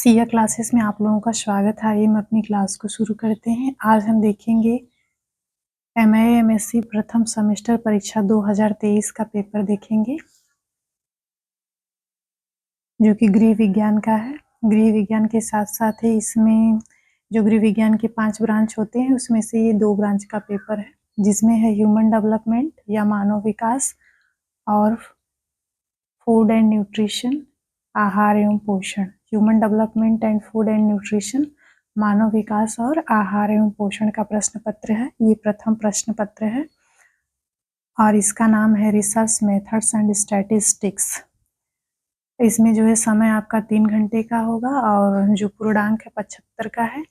Siya classes में आप लोगों का स्वागत है। आइए हम अपनी क्लास को शुरू करते हैं। आज हम देखेंगे MA MSc प्रथम सेमेस्टर परीक्षा 2023 का पेपर देखेंगे, जो कि गृह विज्ञान का है। गृह विज्ञान के साथ साथ ही इसमें जो गृह विज्ञान के 5 ब्रांच होते हैं उसमें से ये 2 ब्रांच का पेपर है, जिसमें है ह्यूमन डेवलपमेंट या मानव विकास और फूड एंड न्यूट्रिशन, आहार एवं पोषण। Human development and food and nutrition, मानव विकास और आहार एवं पोषण का प्रश्न पत्र है। ये प्रथम प्रश्न पत्र है और इसका नाम है रिसर्च मेथड्स एंड स्टैटिस्टिक्स। इसमें जो है समय आपका 3 घंटे का होगा और जो पूर्णांक है 75 का है।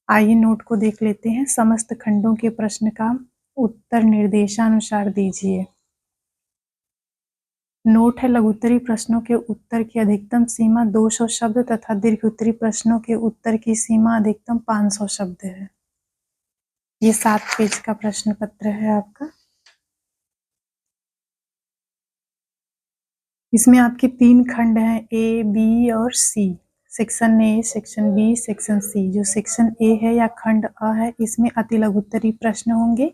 आइए नोट को देख लेते हैं। समस्त खंडों के प्रश्न का उत्तर निर्देशानुसार दीजिए। नोट है, लघुत्तरी प्रश्नों के उत्तर की अधिकतम सीमा 200 शब्द तथा दीर्घोत्तरी प्रश्नों के उत्तर की सीमा अधिकतम 500 शब्द है। ये 7 पेज का प्रश्न पत्र है आपका। इसमें आपके 3 खंड हैं, ए, बी और C. Section A, section B, section C. जो सेक्शन ए है या खंड अ है, इसमें अति लघुत्तरी प्रश्न होंगे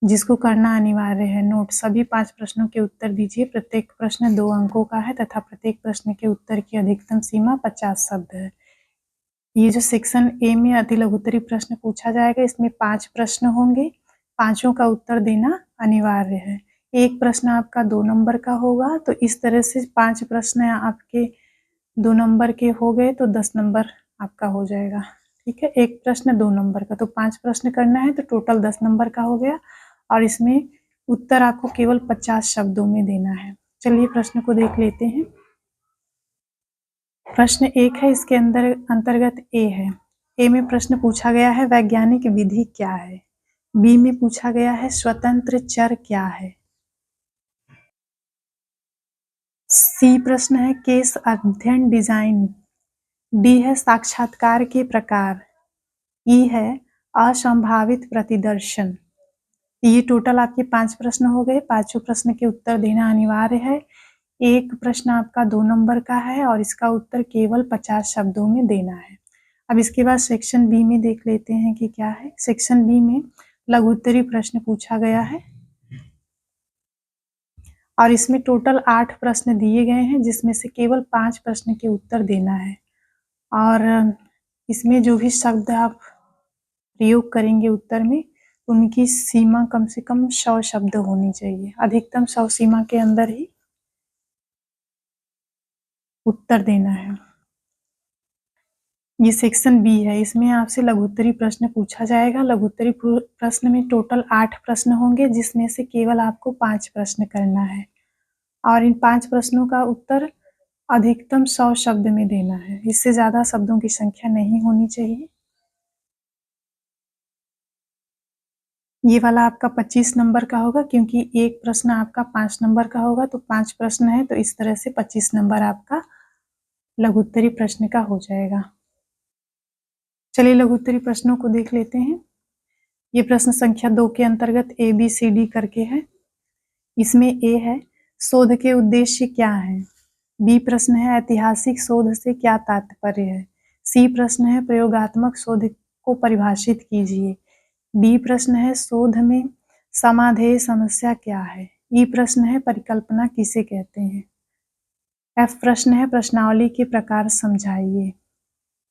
जिसको करना अनिवार्य है। नोट, सभी 5 प्रश्नों के उत्तर दीजिए। प्रत्येक प्रश्न 2 अंकों का है तथा प्रत्येक प्रश्न के उत्तर की अधिकतम सीमा 50 शब्द है। ये जो सेक्शन ए में अति लघुत्तरी प्रश्न पूछा जाएगा, इसमें 5 प्रश्न होंगे, पांचों का उत्तर देना अनिवार्य है। एक प्रश्न आपका 2 नंबर का होगा, तो इस तरह से 5 प्रश्न आपके 2 नंबर के हो गए तो 10 नंबर आपका हो जाएगा। ठीक है, एक प्रश्न 2 नंबर का, तो 5 प्रश्न करना है तो टोटल 10 नंबर का हो गया और इसमें उत्तर आपको केवल 50 शब्दों में देना है। चलिए प्रश्न को देख लेते हैं। प्रश्न 1 है, इसके अंतर्गत ए है। ए में प्रश्न पूछा गया है वैज्ञानिक विधि क्या है। बी में पूछा गया है स्वतंत्र चर क्या है। सी प्रश्न है केस अध्ययन डिजाइन। डी है साक्षात्कार के प्रकार। ई है असंभावित प्रतिदर्शन। ये टोटल आपके 5 प्रश्न हो गए। पांचों प्रश्न के उत्तर देना अनिवार्य है। एक प्रश्न आपका 2 नंबर का है और इसका उत्तर केवल 50 शब्दों में देना है। अब इसके बाद सेक्शन बी में देख लेते हैं कि क्या है। सेक्शन बी में लघुत्तरी प्रश्न पूछा गया है और इसमें टोटल 8 प्रश्न दिए गए हैं, जिसमें से केवल 5 प्रश्न के उत्तर देना है। और इसमें जो भी शब्द आप प्रयोग करेंगे उत्तर में, उनकी सीमा कम से कम 100 शब्द होनी चाहिए। अधिकतम 100 सीमा के अंदर ही उत्तर देना है। ये सेक्शन बी है, इसमें आपसे लघुत्तरी प्रश्न पूछा जाएगा। लघुत्तरी प्रश्न में टोटल 8 प्रश्न होंगे, जिसमें से केवल आपको 5 प्रश्न करना है और इन 5 प्रश्नों का उत्तर अधिकतम 100 शब्द में देना है। इससे ज्यादा शब्दों की संख्या नहीं होनी चाहिए। ये वाला आपका 25 नंबर का होगा, क्योंकि एक प्रश्न आपका 5 नंबर का होगा, तो 5 प्रश्न है तो इस तरह से 25 नंबर आपका लघुत्तरी प्रश्न का हो जाएगा। चलिए लघुत्तरी प्रश्नों को देख लेते हैं। ये प्रश्न संख्या 2 के अंतर्गत ABCD करके है। इसमें ए है शोध के उद्देश्य क्या है। बी प्रश्न है ऐतिहासिक शोध से क्या तात्पर्य है। सी प्रश्न है प्रयोगात्मक शोध को परिभाषित कीजिए। डी प्रश्न है शोध में समाधेय समस्या क्या है। ई प्रश्न है परिकल्पना किसे कहते हैं। एफ प्रश्न है प्रश्नावली के प्रकार समझाइए।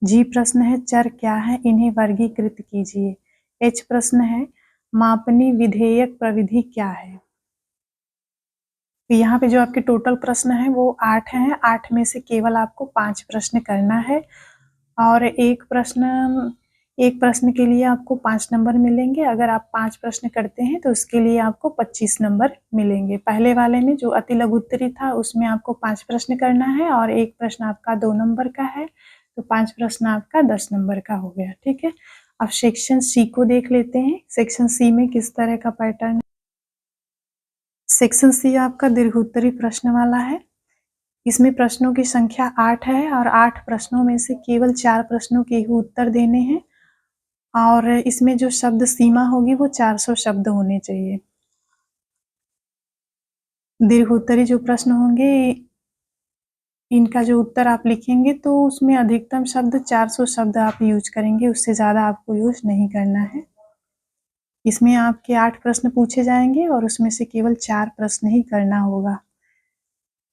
जी प्रश्न है चर क्या है, इन्हें वर्गीकृत कीजिए। एच प्रश्न है मापनी विधेयक प्रविधि क्या है। तो यहाँ पे जो आपके टोटल प्रश्न है वो 8 हैं। 8 में से केवल आपको 5 प्रश्न करना है और एक प्रश्न के लिए आपको 5 नंबर मिलेंगे। अगर आप 5 प्रश्न करते हैं तो उसके लिए आपको 25 नंबर मिलेंगे। पहले वाले में जो अति लघुत्तरी था उसमें आपको 5 प्रश्न करना है और एक प्रश्न आपका 2 नंबर का है, तो 5 प्रश्न आपका 10 नंबर का हो गया। ठीक है, अब सेक्शन सी को देख लेते हैं। सेक्शन सी में किस तरह का पैटर्न है। सेक्शन सी आपका दीर्घोत्तरी प्रश्न वाला है। इसमें प्रश्नों की संख्या 8 है और 8 प्रश्नों में से केवल 4 प्रश्नों के ही उत्तर देने हैं और इसमें जो शब्द सीमा होगी वो 400 शब्द होने चाहिए। दीर्घोत्तरी जो प्रश्न होंगे इनका जो उत्तर आप लिखेंगे तो उसमें अधिकतम शब्द 400 शब्द आप यूज करेंगे, उससे ज़्यादा आपको यूज नहीं करना है। इसमें आपके 8 प्रश्न पूछे जाएंगे और उसमें से केवल 4 प्रश्न ही करना होगा।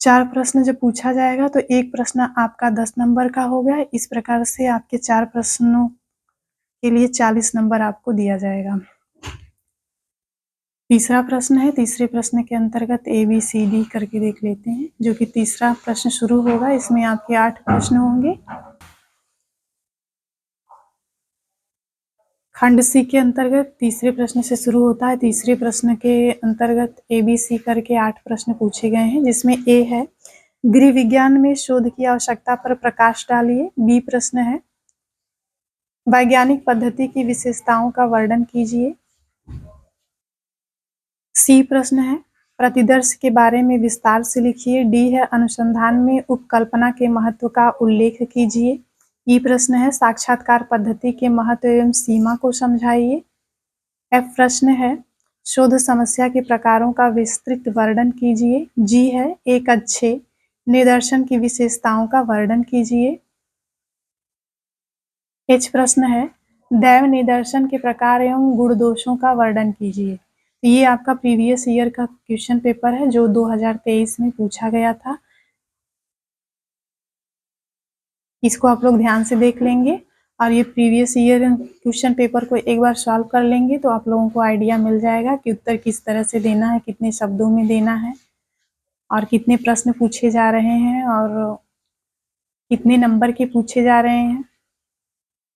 4 प्रश्न जब पूछा जाएगा तो एक प्रश्न आपका 10 नंबर का होगा। इस प्रकार से आपके 4 प्रश्नों के लिए 40 नंबर आपको दिया जाएगा। तीसरा प्रश्न है, तीसरे प्रश्न के अंतर्गत ABCD करके देख लेते हैं, जो कि तीसरा प्रश्न शुरू होगा। इसमें आपके 8 प्रश्न होंगे। खंड सी के अंतर्गत तीसरे प्रश्न से शुरू होता है। तीसरे प्रश्न के अंतर्गत ABC करके 8 प्रश्न पूछे गए हैं, जिसमें A है गृह विज्ञान में शोध की आवश्यकता पर प्रकाश डालिए। B प्रश्न है वैज्ञानिक पद्धति की विशेषताओं का वर्णन कीजिए। C प्रश्न है प्रतिदर्श के बारे में विस्तार से लिखिए। D है अनुसंधान में उपकल्पना के महत्व का उल्लेख कीजिए। E प्रश्न है साक्षात्कार पद्धति के महत्व एवं सीमा को समझाइए। F प्रश्न है शोध समस्या के प्रकारों का विस्तृत वर्णन कीजिए। G है एक अच्छे निदर्शन की विशेषताओं का वर्णन कीजिए। H प्रश्न है दैव निदर्शन के प्रकार एवं गुण दोषों का वर्णन कीजिए। ये आपका प्रीवियस ईयर का क्वेश्चन पेपर है जो 2023 में पूछा गया था। इसको आप लोग ध्यान से देख लेंगे और ये प्रीवियस ईयर क्वेश्चन पेपर को एक बार सॉल्व कर लेंगे तो आप लोगों को आइडिया मिल जाएगा कि उत्तर किस तरह से देना है, कितने शब्दों में देना है और कितने प्रश्न पूछे जा रहे हैं और कितने नंबर के पूछे जा रहे हैं।